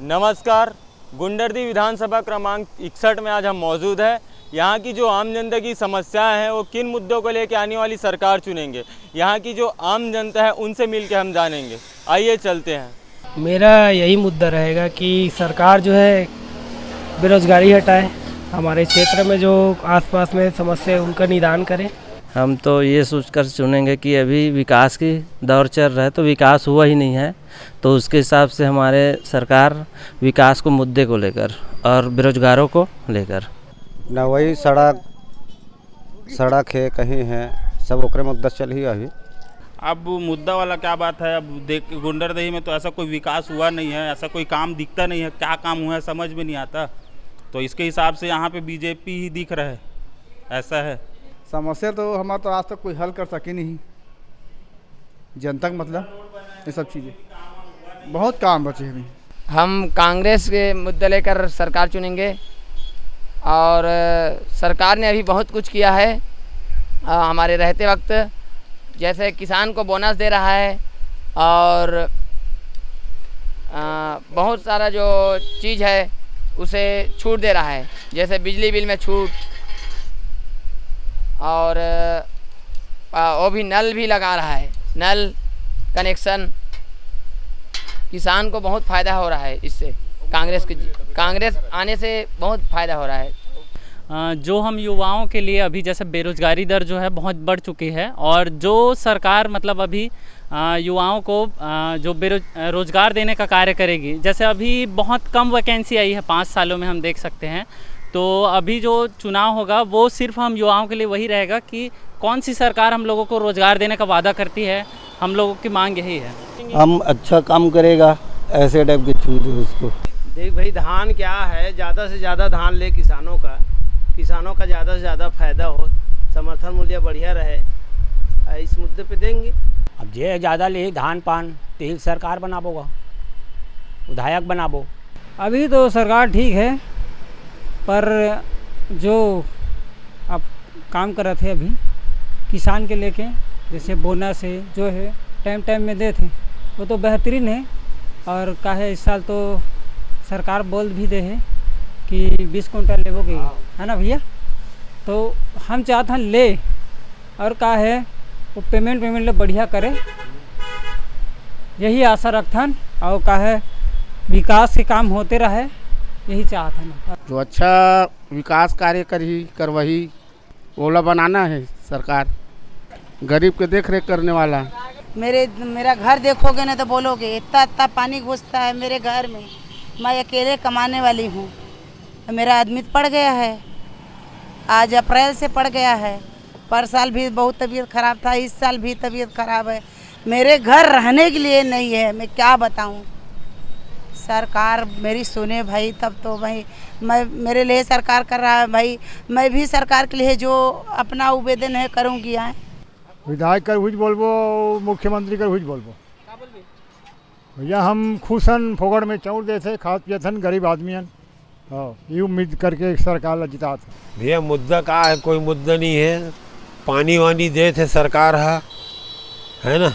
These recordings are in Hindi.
नमस्कार। गुंडरदी विधानसभा क्रमांक 61 में आज हम मौजूद हैं। यहाँ की जो आम जनता की समस्याएं हैं वो किन मुद्दों को लेकर आने वाली सरकार चुनेंगे, यहाँ की जो आम जनता है उनसे मिलकर हम जानेंगे। आइए चलते हैं। मेरा यही मुद्दा रहेगा कि सरकार जो है बेरोजगारी हटाए, हमारे क्षेत्र में जो आसपास में समस्या है उनका निदान करे। हम तो ये सोचकर चुनेंगे कि अभी विकास की दौर चल रहा है तो विकास हुआ ही नहीं है, तो उसके हिसाब से हमारे सरकार विकास को मुद्दे को लेकर और बेरोजगारों को लेकर ना वही सड़क है कहीं है सब ओकरे मुद्दा चल ही अभी। अब मुद्दा वाला क्या बात है। अब देख गुंडरदेही में तो ऐसा कोई विकास हुआ नहीं है, ऐसा कोई काम दिखता नहीं है। क्या काम हुआ है समझ में नहीं आता, तो इसके हिसाब से यहाँ पे बीजेपी ही दिख रहा है, ऐसा है। समस्या तो हमारा तो आज तक कोई हल कर सके नहीं, जनता का मतलब ये सब चीज़ें बहुत काम बचे हैं। हम कांग्रेस के मुद्दे लेकर सरकार चुनेंगे और सरकार ने अभी बहुत कुछ किया है हमारे रहते वक्त, जैसे किसान को बोनस दे रहा है और बहुत सारा जो चीज़ है उसे छूट दे रहा है, जैसे बिजली बिल में छूट और वो भी नल भी लगा रहा है, नल कनेक्शन। किसान को बहुत फ़ायदा हो रहा है इससे, कांग्रेस आने से बहुत फ़ायदा हो रहा है। जो हम युवाओं के लिए अभी जैसे बेरोज़गारी दर जो है बहुत बढ़ चुकी है और जो सरकार मतलब अभी युवाओं को जो रोज़गार देने का कार्य करेगी, जैसे अभी बहुत कम वैकेंसी आई है 5 सालों में हम देख सकते हैं, तो अभी जो चुनाव होगा वो सिर्फ हम युवाओं के लिए वही रहेगा कि कौन सी सरकार हम लोगों को रोज़गार देने का वादा करती है। हम लोगों की मांग यही है, हम अच्छा काम करेगा ऐसे टाइप की चीज़ उसको। देख भाई, धान क्या है, ज़्यादा से ज़्यादा धान ले किसानों का ज़्यादा से ज़्यादा फायदा हो, समर्थन मूल्य बढ़िया रहे, इस मुद्दे पे देंगे। अब जे ज़्यादा ले धान पान तेल सरकार बनाबोगा, विधायक बनाबो। अभी तो सरकार ठीक है, पर जो अब काम कर रहे थे अभी किसान के लेके, जैसे बोनस है जो है टाइम टाइम में दे थे, वो तो बेहतरीन है। और का है इस साल तो सरकार बोल भी दे है कि 20 कुंटल लेवोगे, है ना भैया। तो हम चाहते हैं ले और का है वो पेमेंट बढ़िया करे, यही आशा रखथन। और का है विकास के काम होते रहे, यही चाहते हैं। जो अच्छा विकास कार्य कर वही ओला बनाना है सरकार, गरीब के देख रेख करने वाला। मेरा घर देखोगे ना तो बोलोगे इतना पानी घुसता है मेरे घर में। मैं अकेले कमाने वाली हूँ, मेरा आदमी पड़ गया है, आज अप्रैल से पड़ गया है। पर साल भी बहुत तबीयत ख़राब था, इस साल भी तबीयत ख़राब है। मेरे घर रहने के लिए नहीं है, मैं क्या बताऊँ। सरकार मेरी सुने भाई, तब तो भाई मैं मेरे लिए सरकार कर रहा है भाई, मैं भी सरकार के लिए जो अपना आवेदन है करूँगी। आए विधायक कर हुई बोलबो, मुख्यमंत्री कर हुई बोलबो। भैया हम खुशन फोगड़ में चौड़ देते खाद पियथन गरीब आदमियन, ये उम्मीद करके सरकार जितात। भैया मुद्दा का है, कोई मुद्दा नहीं है। पानी वानी दे थे सरकार है ना,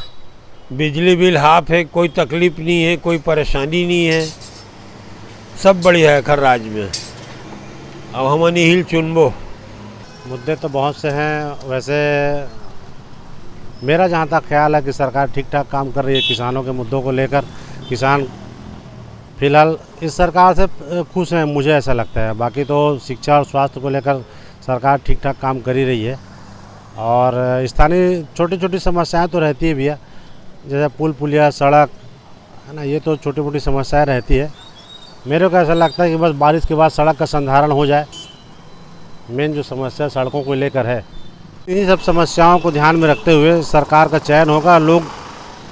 बिजली बिल हाफ है, कोई तकलीफ नहीं है, कोई परेशानी नहीं है, सब बढ़िया है खर राज्य में। अब हम हिल चुनबो। मुद्दे तो बहुत से हैं, वैसे मेरा जहाँ तक ख्याल है कि सरकार ठीक ठाक काम कर रही है किसानों के मुद्दों को लेकर। किसान फिलहाल इस सरकार से खुश हैं, मुझे ऐसा लगता है। बाकी तो शिक्षा और स्वास्थ्य को लेकर सरकार ठीक ठाक काम कर ही रही है। और स्थानीय छोटी छोटी समस्याएं तो रहती है भैया, जैसे पुल पुलिया सड़क है ना, ये तो छोटी मोटी समस्याएं रहती है। मेरे को ऐसा लगता है कि बस बारिश के बाद सड़क का संधारण हो जाए, मेन जो समस्या सड़कों को लेकर है। इन्हीं सब समस्याओं को ध्यान में रखते हुए सरकार का चयन होगा। लोग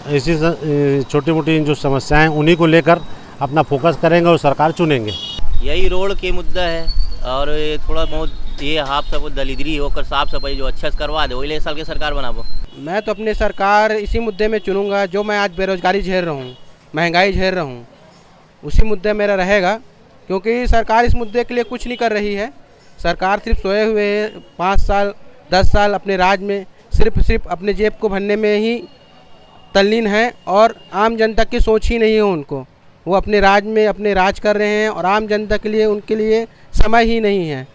ऐसी छोटी मोटी जो समस्याएं उन्हीं को लेकर अपना फोकस करेंगे और सरकार चुनेंगे। यही रोड के मुद्दा है और थोड़ा बहुत ये हाफ सब दलिद्री होकर साफ सफाई जो अच्छा से करवा दे, वही साल की सरकार बनाबो। मैं तो अपनी सरकार इसी मुद्दे में चुनूंगा, जो मैं आज बेरोजगारी झेल रहा हूँ, महंगाई झेल रहा हूँ, उसी मुद्दे मेरा रहेगा। क्योंकि सरकार इस मुद्दे के लिए कुछ नहीं कर रही है। सरकार सिर्फ सोए हुए है, 5 साल 10 साल अपने राज में सिर्फ अपने जेब को भरने में ही तल्लीन है और आम जनता की सोच ही नहीं है उनको। वो अपने राज में अपने राज कर रहे हैं और आम जनता के लिए उनके लिए समय ही नहीं है।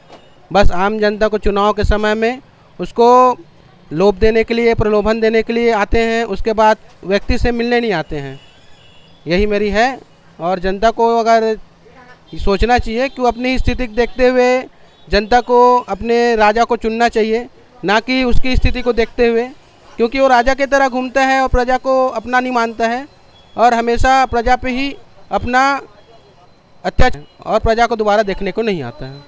बस आम जनता को चुनाव के समय में उसको लोभ देने के लिए, प्रलोभन देने के लिए आते हैं, उसके बाद व्यक्ति से मिलने नहीं आते हैं। यही मेरी है। और जनता को अगर सोचना चाहिए कि वो अपनी स्थिति देखते हुए जनता को अपने राजा को चुनना चाहिए, ना कि उसकी स्थिति को देखते हुए, क्योंकि वो राजा की तरह घूमता है और प्रजा को अपना नहीं मानता है और हमेशा प्रजा पे ही अपना अत्याचार और प्रजा को दोबारा देखने को नहीं आता है।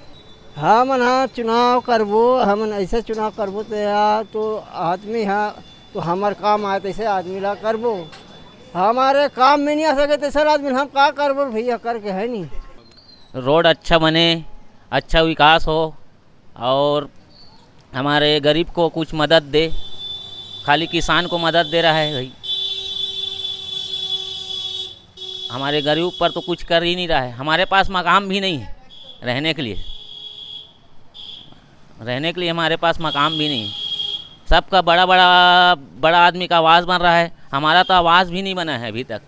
हमन हाँ चुनाव करबो, हमन ऐसे चुनाव करबो तो आदमी हाँ तो हमार काम आए तैसे आदमी ला करबो, हमारे काम में नहीं आ सके तैसे आदमी हम का करबो भैया, करके है नहीं। रोड अच्छा बने, अच्छा विकास हो और हमारे गरीब को कुछ मदद दे। खाली किसान को मदद दे रहा है भाई, हमारे गरीब पर तो कुछ कर ही नहीं रहा है। हमारे पास मकाम भी नहीं है रहने के लिए, हमारे पास मकाम भी नहीं है। सबका बड़ा आदमी का आवाज़ बन रहा है, हमारा तो आवाज़ भी नहीं बना है अभी तक।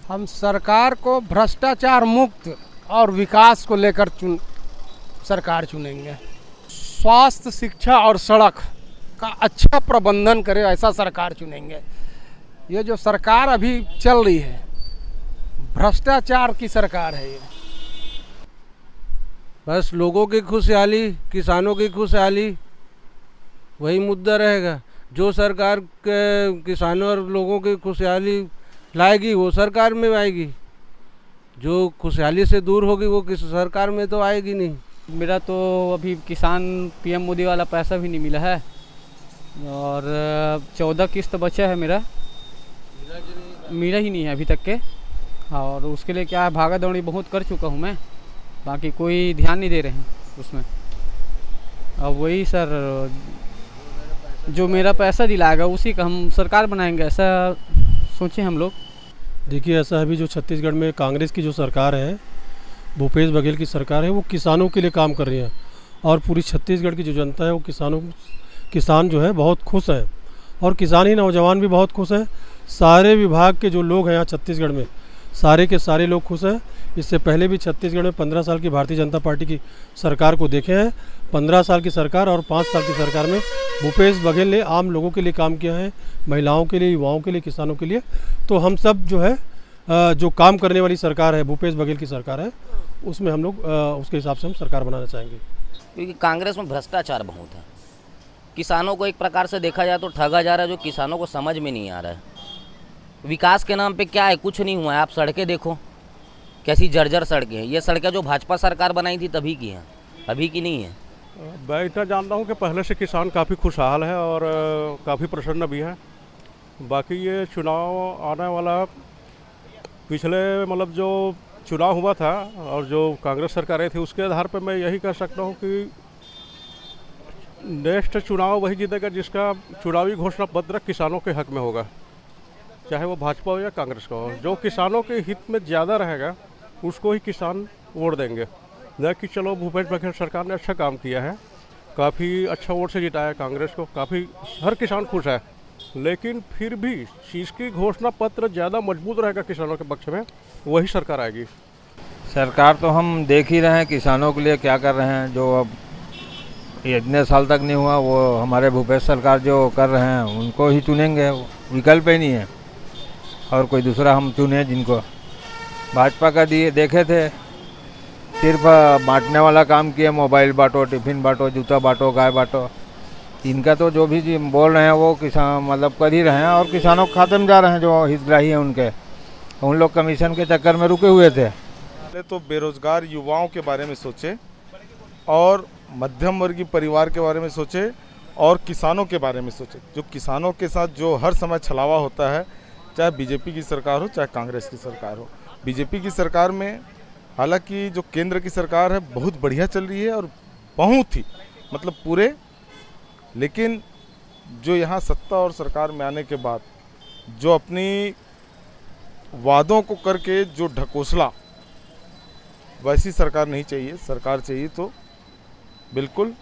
हम सरकार को भ्रष्टाचार मुक्त और विकास को लेकर सरकार चुनेंगे। स्वास्थ्य, शिक्षा और सड़क का अच्छा प्रबंधन करे ऐसा सरकार चुनेंगे। ये जो सरकार अभी चल रही है भ्रष्टाचार की सरकार है ये। बस लोगों की खुशहाली, किसानों की खुशहाली, वही मुद्दा रहेगा। जो सरकार के किसानों और लोगों की खुशहाली लाएगी वो सरकार में आएगी, जो खुशहाली से दूर होगी वो किस सरकार में तो आएगी नहीं। मेरा तो अभी किसान पीएम मोदी वाला पैसा भी नहीं मिला है और 14 किस्त बचा है मेरा ही नहीं है अभी तक के। और उसके लिए क्या है, भागा दौड़ी बहुत कर चुका हूँ मैं, बाकी कोई ध्यान नहीं दे रहे हैं उसमें। अब वही सर जो मेरा पैसा दिलाएगा उसी का हम सरकार बनाएंगे, ऐसा सोचे हम लोग। देखिए ऐसा अभी जो छत्तीसगढ़ में कांग्रेस की जो सरकार है, भूपेश बघेल की सरकार है, वो किसानों के लिए काम कर रही है और पूरी छत्तीसगढ़ की जो जनता है वो किसान जो है बहुत खुश है और किसान ही नौजवान भी बहुत खुश हैं। सारे विभाग के जो लोग हैं यहाँ छत्तीसगढ़ में सारे के सारे लोग खुश हैं। इससे पहले भी छत्तीसगढ़ में 15 साल की भारतीय जनता पार्टी की सरकार को देखे हैं। 15 साल की सरकार और 5 साल की सरकार में भूपेश बघेल ने आम लोगों के लिए काम किया है, महिलाओं के लिए, युवाओं के लिए, किसानों के लिए। तो हम सब जो है जो काम करने वाली सरकार है, भूपेश बघेल की सरकार है, उसमें हम लोग उसके हिसाब से हम सरकार बनाना चाहेंगे। क्योंकि कांग्रेस में भ्रष्टाचार बहुत है। किसानों को एक प्रकार से देखा जाए तो ठगा जा रहा है, जो किसानों को समझ में नहीं आ रहा है। विकास के नाम पे क्या है, कुछ नहीं हुआ है। आप सड़कें देखो कैसी जर्जर सड़कें हैं। ये सड़कें जो भाजपा सरकार बनाई थी तभी की हैं, अभी की नहीं है। मैं इतना जानता हूँ कि पहले से किसान काफ़ी खुशहाल है और काफ़ी प्रसन्न भी है। बाकी ये चुनाव आने वाला, पिछले मतलब जो चुनाव हुआ था और जो कांग्रेस सरकारें थी उसके आधार पर मैं यही कह सकता हूँ कि नेक्स्ट चुनाव वही जीतेगा जिसका चुनावी घोषणा पत्र किसानों के हक में होगा, चाहे वो भाजपा हो या कांग्रेस का हो। जो किसानों के हित में ज़्यादा रहेगा उसको ही किसान वोट देंगे। न कि चलो भूपेश बघेल सरकार ने अच्छा काम किया है, काफ़ी अच्छा वोट से जिताया कांग्रेस को, काफ़ी हर किसान खुश है, लेकिन फिर भी इसकी घोषणा पत्र ज़्यादा मजबूत रहेगा किसानों के पक्ष में, वही सरकार आएगी। सरकार तो हम देख ही रहे हैं किसानों के लिए क्या कर रहे हैं। जो अब इतने साल तक नहीं हुआ वो हमारे भूपेश सरकार जो कर रहे हैं उनको ही चुनेंगे, विकल्प ही नहीं है और कोई दूसरा हम चुने। जिनको भाजपा का दिए देखे थे सिर्फ बांटने वाला काम किए, मोबाइल बांटो, टिफ़िन बांटो, जूता बांटो, गाय बांटो। इनका तो जो भी बोल रहे हैं वो किसान मतलब कर ही रहे हैं और किसानों के खाते में जा रहे हैं जो हितग्राही हैं उनके। उन लोग कमीशन के चक्कर में रुके हुए थे। पहले तो बेरोजगार युवाओं के बारे में सोचे और मध्यम वर्गीय परिवार के बारे में सोचे और किसानों के बारे में सोचे। जो किसानों के साथ जो हर समय छलावा होता है, चाहे बीजेपी की सरकार हो चाहे कांग्रेस की सरकार हो। बीजेपी की सरकार में हालांकि जो केंद्र की सरकार है बहुत बढ़िया चल रही है और बहुत ही मतलब पूरे, लेकिन जो यहाँ सत्ता और सरकार में आने के बाद जो अपनी वादों को करके जो ढकोसला, वैसी सरकार नहीं चाहिए। सरकार चाहिए तो बिल्कुल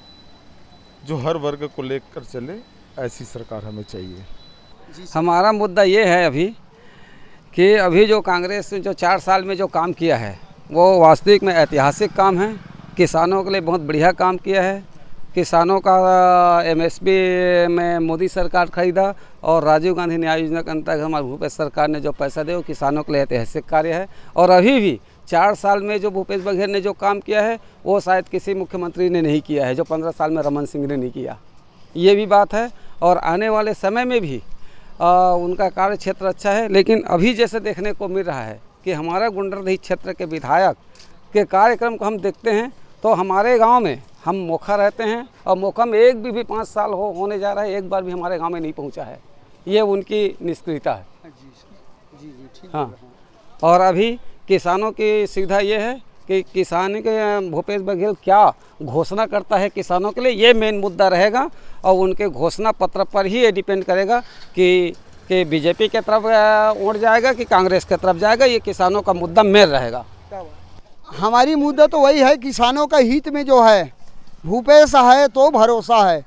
जो हर वर्ग को लेकर चले, ऐसी सरकार हमें चाहिए। हमारा मुद्दा ये है अभी कि अभी जो कांग्रेस ने जो 4 साल में जो काम किया है वो वास्तविक में ऐतिहासिक काम है। किसानों के लिए बहुत बढ़िया काम किया है। किसानों का MSP में मोदी सरकार खरीदा और राजीव गांधी न्याय योजना के अंतर्गत हमारे भूपेश सरकार ने जो पैसा दिया वो किसानों के लिए ऐतिहासिक कार्य है। और अभी भी 4 साल में जो भूपेश बघेल ने जो काम किया है वो शायद किसी मुख्यमंत्री ने नहीं किया है, जो 15 साल में रमन सिंह ने नहीं किया, ये भी बात है। और आने वाले समय में भी उनका कार्य क्षेत्र अच्छा है। लेकिन अभी जैसे देखने को मिल रहा है कि हमारा गुंडरदेही क्षेत्र के विधायक के कार्यक्रम को हम देखते हैं तो हमारे गांव में हम मोखा रहते हैं और मोखा में एक भी 5 साल होने जा रहा है, एक बार भी हमारे गांव में नहीं पहुंचा है। ये उनकी निष्क्रियता है। हाँ, और अभी किसानों की सुविधा ये है कि किसान के भूपेश बघेल क्या घोषणा करता है किसानों के लिए, ये मेन मुद्दा रहेगा। और उनके घोषणा पत्र पर ही ये डिपेंड करेगा कि बीजेपी की तरफ उड़ जाएगा कि कांग्रेस की तरफ जाएगा। ये किसानों का मुद्दा मेन रहेगा। हमारी मुद्दा तो वही है, किसानों का हित में जो है भूपेश है तो भरोसा है।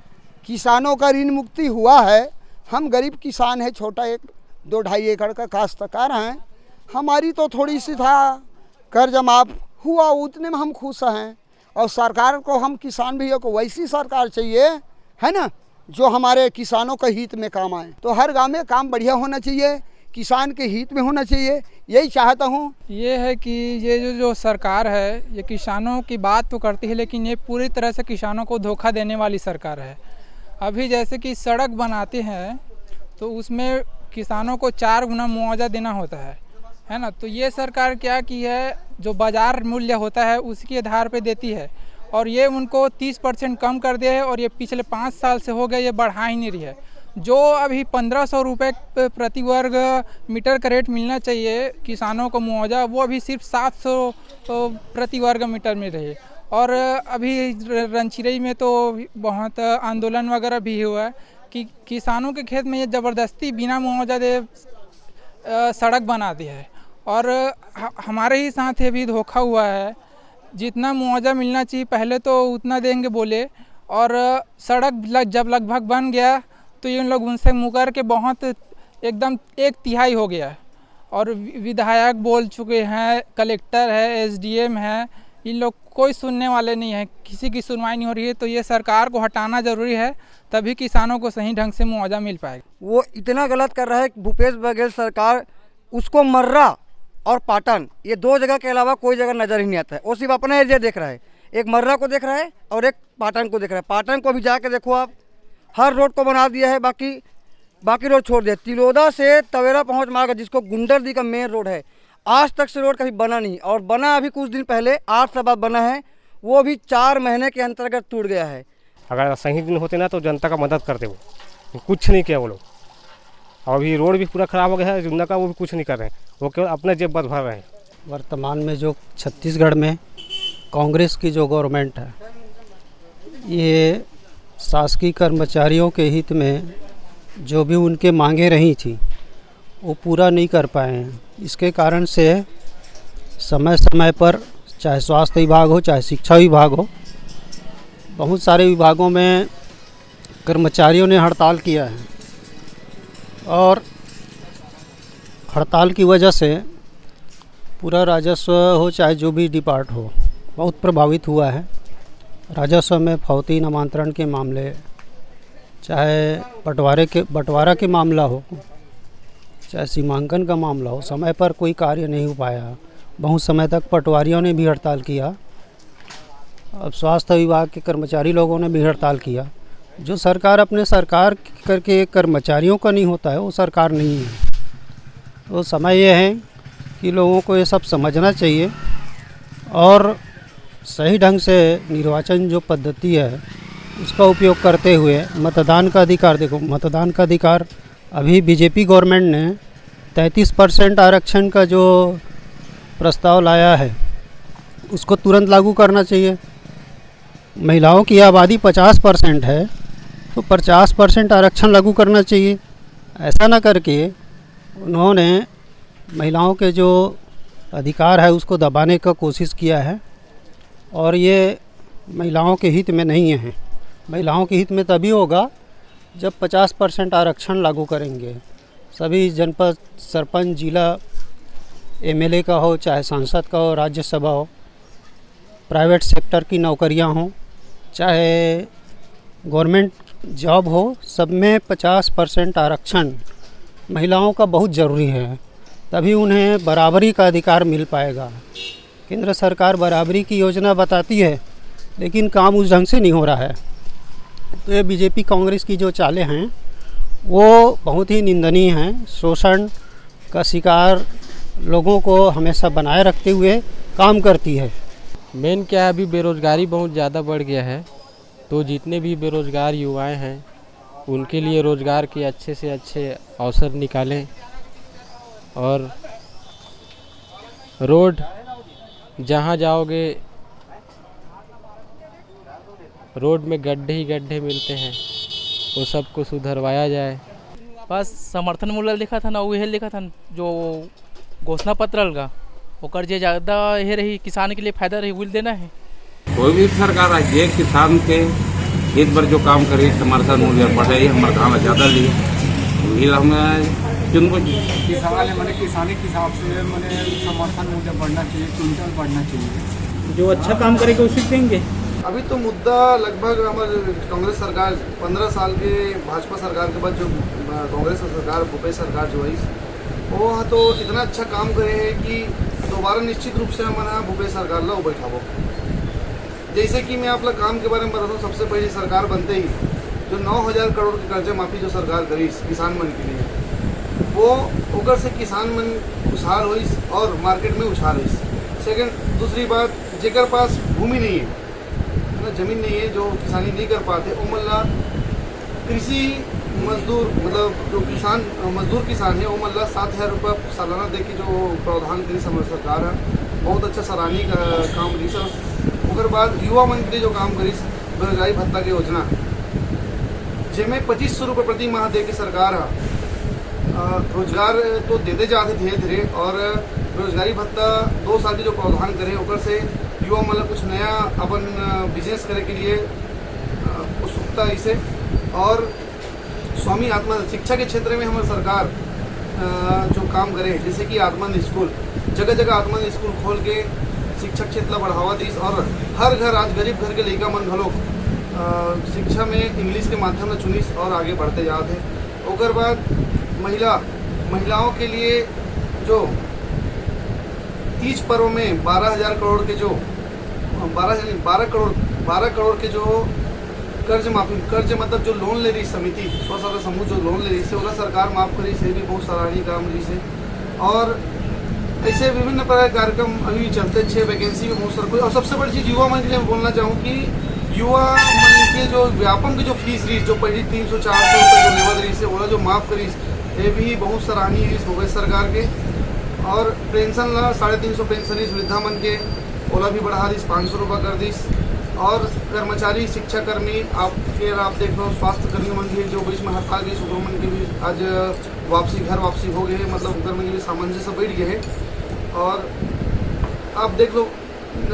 किसानों का ऋण मुक्ति हुआ है। हम गरीब किसान हैं, छोटा 1-2-2.5 एकड़ का काश्तकार हैं। हमारी तो थोड़ी सी था कर्ज माफ हुआ, उतने में हम खुश हैं। और सरकार को, हम किसान भैया को वैसी सरकार चाहिए है ना, जो हमारे किसानों के हित में काम आए। तो हर गांव में काम बढ़िया होना चाहिए, किसान के हित में होना चाहिए, यही चाहता हूँ। ये है कि ये जो सरकार है ये किसानों की बात तो करती है, लेकिन ये पूरी तरह से किसानों को धोखा देने वाली सरकार है। अभी जैसे कि सड़क बनाते हैं तो उसमें किसानों को 4 गुना मुआवजा देना होता है ना। तो ये सरकार क्या की है, जो बाज़ार मूल्य होता है उसके आधार पे देती है और ये उनको 30% कम कर दिया है। और ये पिछले 5 साल से हो गए, ये बढ़ा ही नहीं रही है। जो अभी 1500 रुपये प्रति वर्ग मीटर का रेट मिलना चाहिए किसानों को मुआवजा, वो अभी सिर्फ 700 प्रति वर्ग मीटर मिल रही है। और अभी रंचिरई में तो बहुत आंदोलन वगैरह भी हुआ है कि किसानों के खेत में ये ज़बरदस्ती बिना मुआवजा दे सड़क बना दी है। और हमारे ही साथ ये भी धोखा हुआ है। जितना मुआवजा मिलना चाहिए पहले तो उतना देंगे बोले, और सड़क जब लगभग बन गया तो ये लोग उनसे मुकर के बहुत एकदम 1/3 हो गया। और विधायक बोल चुके हैं, कलेक्टर है, SDM है, इन लोग कोई सुनने वाले नहीं है, किसी की सुनवाई नहीं हो रही है। तो ये सरकार को हटाना ज़रूरी है, तभी किसानों को सही ढंग से मुआवजा मिल पाएगा। वो इतना गलत कर रहा है कि भूपेश बघेल सरकार उसको मर्रा और पाटन, ये 2 जगह के अलावा कोई जगह नज़र ही नहीं आता है। वो सिर्फ अपना एरिया देख रहा है, एक मर्रा को देख रहा है और एक पाटन को देख रहा है। पाटन को भी जाके देखो आप, हर रोड को बना दिया है, बाकी रोड छोड़ दिया। तिलोदा से तवेरा पहुंच मार्ग, जिसको गुंडरदी का मेन रोड है, आज तक से रोड कभी बना नहीं। और बना अभी कुछ दिन पहले 8 साल बाद बना है, वो भी 4 महीने के अंतर्गत टूट गया है। अगर सही दिन होते ना तो जनता का मदद करते, वो कुछ नहीं किया वो लोग। और अभी रोड भी पूरा ख़राब हो गया है, जनता का वो भी कुछ नहीं कर रहे हैं, वो केवल अपने जेब भर रहे हैं। वर्तमान में जो छत्तीसगढ़ में कांग्रेस की जो गवर्नमेंट है, ये शासकीय कर्मचारियों के हित में जो भी उनके मांगे रही थी वो पूरा नहीं कर पाए हैं। इसके कारण से समय समय पर चाहे स्वास्थ्य विभाग हो, चाहे शिक्षा विभाग हो, बहुत सारे विभागों में कर्मचारियों ने हड़ताल किया है। और हड़ताल की वजह से पूरा राजस्व हो, चाहे जो भी डिपार्ट हो, बहुत प्रभावित हुआ है। राजस्व में फौती नामांतरण के मामले, चाहे बंटवारा के मामला हो, चाहे सीमांकन का मामला हो, समय पर कोई कार्य नहीं हो पाया। बहुत समय तक पटवारियों ने भी हड़ताल किया। अब स्वास्थ्य विभाग के कर्मचारी लोगों ने भी हड़ताल किया। जो सरकार अपने सरकार करके कर्मचारियों का नहीं होता है, वो सरकार नहीं है। तो समय ये है कि लोगों को ये सब समझना चाहिए और सही ढंग से निर्वाचन जो पद्धति है उसका उपयोग करते हुए मतदान का अधिकार, देखो मतदान का अधिकार अभी बीजेपी गवर्नमेंट ने 33% आरक्षण का जो प्रस्ताव लाया है उसको तुरंत लागू करना चाहिए। महिलाओं की आबादी 50% है तो 50% आरक्षण लागू करना चाहिए। ऐसा ना करके उन्होंने महिलाओं के जो अधिकार है उसको दबाने का कोशिश किया है और ये महिलाओं के हित में नहीं है। महिलाओं के हित में तभी होगा जब 50% आरक्षण लागू करेंगे। सभी जनपद सरपंच, जिला एमएलए का हो, चाहे सांसद का हो, राज्यसभा हो, प्राइवेट सेक्टर की नौकरियां हों, चाहे गवर्नमेंट जॉब हो, सब में 50% आरक्षण महिलाओं का बहुत ज़रूरी है, तभी उन्हें बराबरी का अधिकार मिल पाएगा। केंद्र सरकार बराबरी की योजना बताती है लेकिन काम उस ढंग से नहीं हो रहा है। तो ये बीजेपी कांग्रेस की जो चालें हैं वो बहुत ही निंदनीय हैं। शोषण का शिकार लोगों को हमेशा बनाए रखते हुए काम करती है। मेन क्या है, अभी बेरोज़गारी बहुत ज़्यादा बढ़ गया है, तो जितने भी बेरोज़गार युवाएं हैं उनके लिए रोज़गार के अच्छे से अच्छे अवसर निकालें और रोड जहाँ जाओगे रोड में गड्ढे ही गड्ढे मिलते हैं, वो सबको सुधरवाया जाए। बस समर्थन मूल्य लिखा था ना, वही लिखा था जो घोषणा पत्र का ओकर जे ज़्यादा ये रही किसान के लिए फायदा रही वो देना है। कोई भी सरकार आई है किसान के हित पर जो काम करे, समर्थन मूल्य बढ़े, हमारे गाँव में ज़्यादा लिए वही हमें जिनको किसान मैंने किसानी के हिसाब से मैंने समर्थन मूल्य बढ़ना चाहिए, क्विंटल बढ़ना चाहिए। जो अच्छा काम करेगा उसी देंगे। अभी तो मुद्दा लगभग हमारे कांग्रेस सरकार 15 साल के भाजपा सरकार के बाद जो कांग्रेस का सरकार भूपेश सरकार जो है वो तो इतना अच्छा काम करे है कि दोबारा निश्चित रूप से हमारा भूपेश सरकार ला बैठा वो। जैसे कि मैं आप लोग काम के बारे में बताता हूँ, सबसे पहले सरकार बनते ही जो 9,000 करोड़ की कर्जा माफ़ी जो सरकार करी किसान मन के लिए, वो ओकर से किसान मन खुशहाल हुई और मार्केट में उछाल हुई। सेकेंड दूसरी बात, जेकर पास भूमि नहीं है, जमीन नहीं है, जो किसानी नहीं कर पाते, वो मतलब कृषि मजदूर मतलब जो किसान मजदूर किसान है वो मतलब 7,000 रुपये सालाना दे के जो प्रावधान करी समझ सरकार है, बहुत अच्छा सराहनीय का काम करी सर। उसके बाद युवा मन के लिए जो काम करी बेरोजगारी भत्ता की योजना, जिसमें 2500 रुपये प्रति माह दे के सरकार रोजगार तो देते जाते धीरे धीरे, और बेरोजगारी भत्ता 2 साल के जो प्रावधान करे ओकर से युवा मतलब कुछ नया अपन बिजनेस करे के लिए उत्सुकता इसे। और स्वामी आत्मानंद शिक्षा के क्षेत्र में हमारी सरकार जो काम करे, जैसे कि आत्मानंद स्कूल, जगह जगह आत्मानंद स्कूल खोल के शिक्षा क्षेत्र बढ़ावा दी, और हर घर आज गरीब घर के लड़का मन घलो शिक्षा में इंग्लिश के माध्यम से चुनिस और आगे बढ़ते जाते हैं। उसके बाद महिलाओं के लिए जो तीज पर्व में 12,000 करोड़ के जो 12 करोड़ के जो कर्ज मतलब जो लोन ले रही समिति स्वसहायता समूह जो लोन ले रही से ओला सरकार माफ़ करी से भी बहुत सराहनीय काम रही से। और ऐसे विभिन्न प्रकार के कार्यक्रम अभी चलते 6 वैकेंसी में बहुत सारे। और सबसे बड़ी चीज़ युवा मन के लिए मैं बोलना चाहूँ कि युवा मन के जो व्यापम की जो फीस रही, जो पहली 300-400 रुपये जो लेवल रही से ओला जो माफ़ करी, ये भी बहुत सराहनीय रही भूपेश सरकार के। और पेंशन ला 350 पेंशन वृद्धा मन के ओला भी बढ़ा दी, 500 रुपये कर दी। और कर्मचारी शिक्षा कर्मी आप देख लो, स्वास्थ्य कर्मी मन के जो बीच में हड़ताल गई शुक्र मन के भी आज घर वापसी हो गए है, मतलब उनकर मन के भी सामंजस्य बैठ गए हैं। और आप देख लो,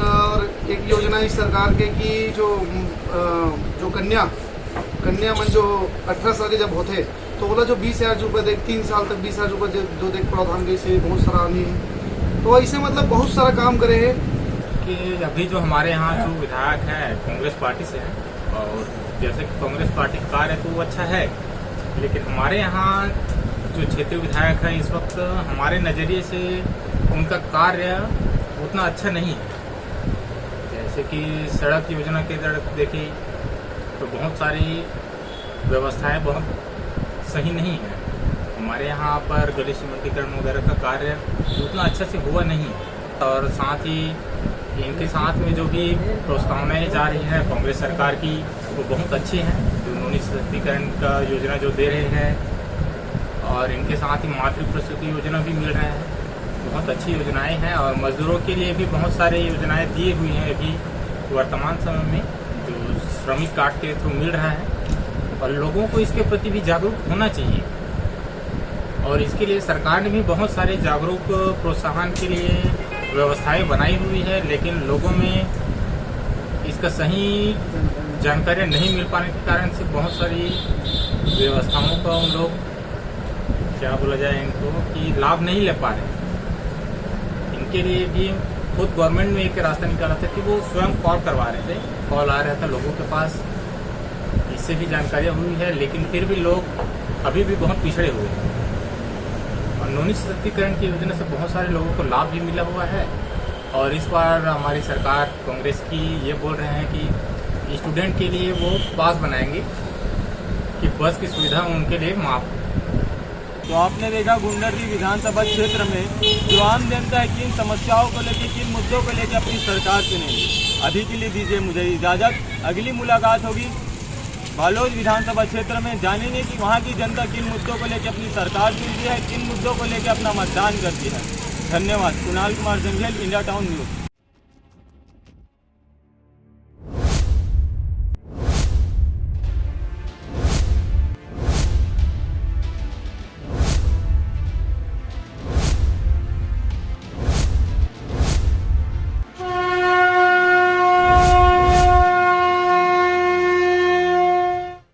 और एक योजना इस सरकार के कि जो कन्या मन जो 18 साल के जब होते तो बोला जो 20,000 रुपये देख 3 साल तक 20,000 रुपये जो देख प्रावधान गई से बहुत सराहनीय है। तो ऐसे मतलब बहुत सारा काम करे है कि अभी जो हमारे यहाँ जो विधायक हैं कांग्रेस पार्टी से हैं, और जैसे कि कांग्रेस पार्टी का कार्य तो वो अच्छा है, लेकिन हमारे यहाँ जो क्षेत्रीय विधायक है इस वक्त हमारे नज़रिए से उनका कार्य उतना अच्छा नहीं है। जैसे कि सड़क योजना के तरफ देखी तो बहुत सारी व्यवस्थाएं बहुत सही नहीं है। हमारे यहाँ पर गली सीमेंटीकरण वगैरह का कार्य उतना अच्छा से हुआ नहीं है। और साथ ही इनके साथ में जो भी प्रस्तावनाएं जा रही हैं कांग्रेस सरकार की वो बहुत अच्छी हैं, जो उन्होंने सशक्तिकरण का योजना जो दे रहे हैं, और इनके साथ ही मातृ प्रसूति योजना भी मिल रहा है, बहुत अच्छी योजनाएं हैं। और मजदूरों के लिए भी बहुत सारी योजनाएं दी हुई हैं अभी वर्तमान समय में, जो श्रमिक कार्ड के थ्रू मिल रहा है, और लोगों को इसके प्रति भी जागरूक होना चाहिए। और इसके लिए सरकार ने भी बहुत सारे जागरूक प्रोत्साहन के लिए व्यवस्थाएं बनाई हुई है, लेकिन लोगों में इसका सही जानकारी नहीं मिल पाने के कारण से बहुत सारी व्यवस्थाओं का उन लोग क्या बोला जाए इनको कि लाभ नहीं ले पा रहे। उनके लिए भी खुद गवर्नमेंट में एक रास्ता निकाला था कि वो स्वयं कॉल करवा रहे थे, कॉल आ रहा था लोगों के पास, इससे भी जानकारियाँ हुई है। लेकिन फिर भी लोग अभी भी बहुत पिछड़े हुए हैं और नौनी सशक्तिकरण की योजना से बहुत सारे लोगों को लाभ भी मिला हुआ है। और इस बार हमारी सरकार कांग्रेस की ये बोल रहे हैं कि स्टूडेंट के लिए वो पास बनाएंगे कि बस की सुविधा उनके लिए माफ। तो आपने देखा गुंडरदी विधानसभा क्षेत्र में जो आम जनता है किन समस्याओं को लेकर, किन मुद्दों को लेकर अपनी सरकार चुनेगी। अभी के लिए दीजिए मुझे इजाज़त, अगली मुलाकात होगी बालोद विधानसभा क्षेत्र में, जानेंगे कि वहाँ की जनता किन मुद्दों को लेकर अपनी सरकार चुनती है, किन मुद्दों को लेकर अपना मतदान करती है। धन्यवाद। Kunal Kumar Jangel, India town news.